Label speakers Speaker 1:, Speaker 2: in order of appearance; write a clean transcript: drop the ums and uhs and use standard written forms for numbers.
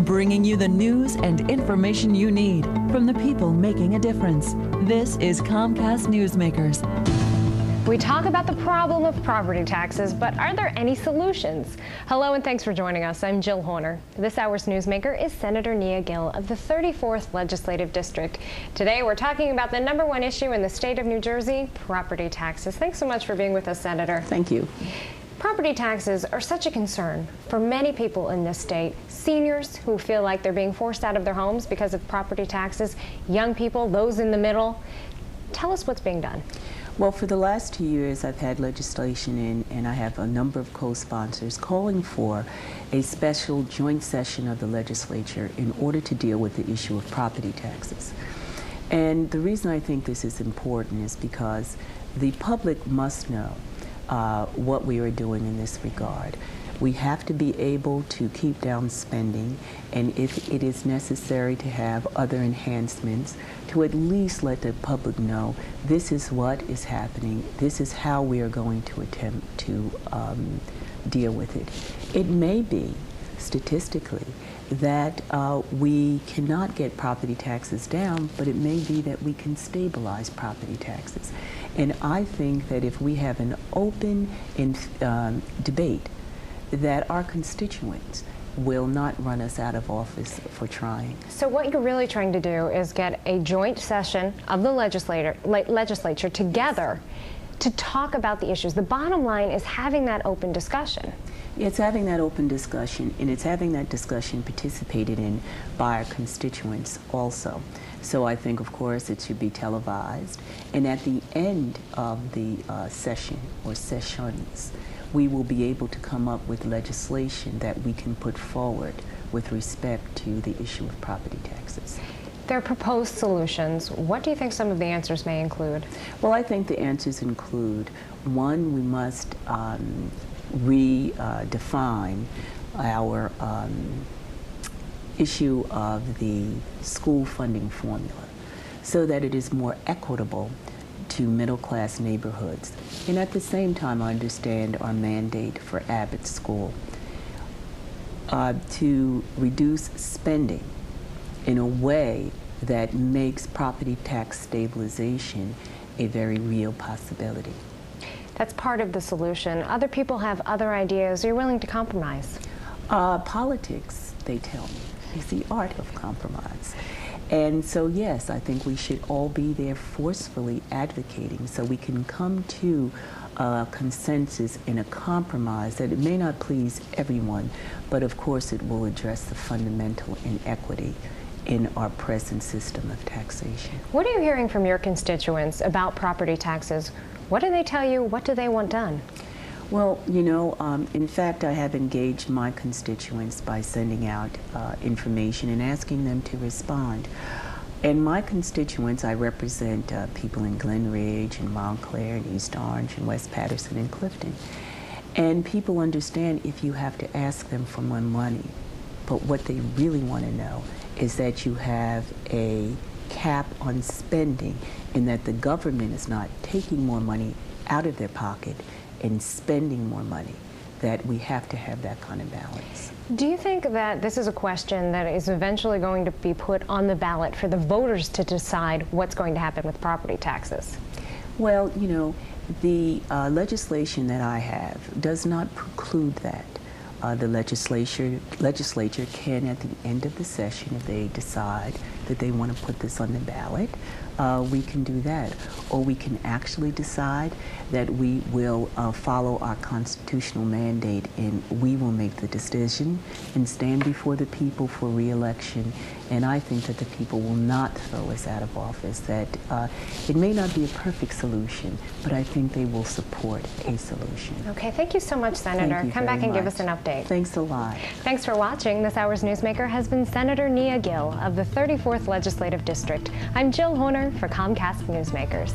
Speaker 1: bringing you the news and information you need from the people making a difference. This is Comcast Newsmakers.
Speaker 2: We talk about the problem of property taxes, but are there any solutions? Hello and thanks for joining us. I'm Jill Horner. This hour's newsmaker is Senator Nia Gill of the 34th Legislative District. Today we're talking about the #1 issue in the state of New Jersey, property taxes. Thanks so much for being with us, Senator.
Speaker 3: Thank you.
Speaker 2: Property taxes are such a concern for many people in this state. Seniors who feel like they're being forced out of their homes because of property taxes, young people, those in the middle. Tell us what's being done.
Speaker 3: Well, for the last 2 years, I've had legislation in, and I have a number of co-sponsors calling for a special joint session of the legislature in order to deal with the issue of property taxes. And the reason I think this is important is because the public must know what we are doing in this regard. We have to be able to keep down spending, and if it is necessary to have other enhancements, to at least let the public know this is what is happening, this is how we are going to attempt to deal with it. It may be, statistically, that we cannot get property taxes down, but it may be that we can stabilize property taxes. And I think that if we have an open debate, that our constituents will not run us out of office for trying.
Speaker 2: So what you're really trying to do is get a joint session of the legislature together to talk about the issues. The bottom line is having that open discussion.
Speaker 3: It's having that open discussion, and it's having that discussion participated in by our constituents also. So I think, of course, it should be televised. And at the end of the session or sessions, we will be able to come up with legislation that we can put forward with respect to the issue of property taxes.
Speaker 2: There are proposed solutions. What do you think some of the answers may include?
Speaker 3: Well, I think the answers include, one, we must redefine our issue of the school funding formula so that it is more equitable to middle-class neighborhoods. And at the same time, I understand our mandate for Abbott School to reduce spending in a way that makes property tax stabilization a very real possibility.
Speaker 2: That's part of the solution. Other people have other ideas. You're willing to compromise?
Speaker 3: Politics, they tell me, is the art of compromise. And so, yes, I think we should all be there forcefully advocating so we can come to a consensus and a compromise that it may not please everyone, but of course it will address the fundamental inequity in our present system of taxation.
Speaker 2: What are you hearing from your constituents about property taxes? What do they tell you? What do they want done?
Speaker 3: Well, you know, in fact, I have engaged my constituents by sending out information and asking them to respond. And my constituents, I represent people in Glen Ridge and Montclair and East Orange and West Patterson and Clifton. And people understand if you have to ask them for more money, but what they really want to know is that you have a cap on spending and that the government is not taking more money out of their pocket and spending more money, that we have to have that kind of balance.
Speaker 2: Do you think that this is a question that is eventually going to be put on the ballot for the voters to decide what's going to happen with property taxes?
Speaker 3: Well, you know, the legislation that I have does not preclude that. The legislature can, at the end of the session, if they decide that they want to put this on the ballot, we can do that. Or we can actually decide that we will follow our constitutional mandate and we will make the decision and stand before the people for re-election. And I think that the people will not throw us out of office, that it may not be a perfect solution, but I think they will support a solution.
Speaker 2: Okay, thank you so much, Senator. Come back and give us an update.
Speaker 3: Thanks a lot.
Speaker 2: Thanks for watching. This hour's newsmaker has been Senator Nia Gill of the 34th Legislative District. I'm Jill Horner for Comcast Newsmakers.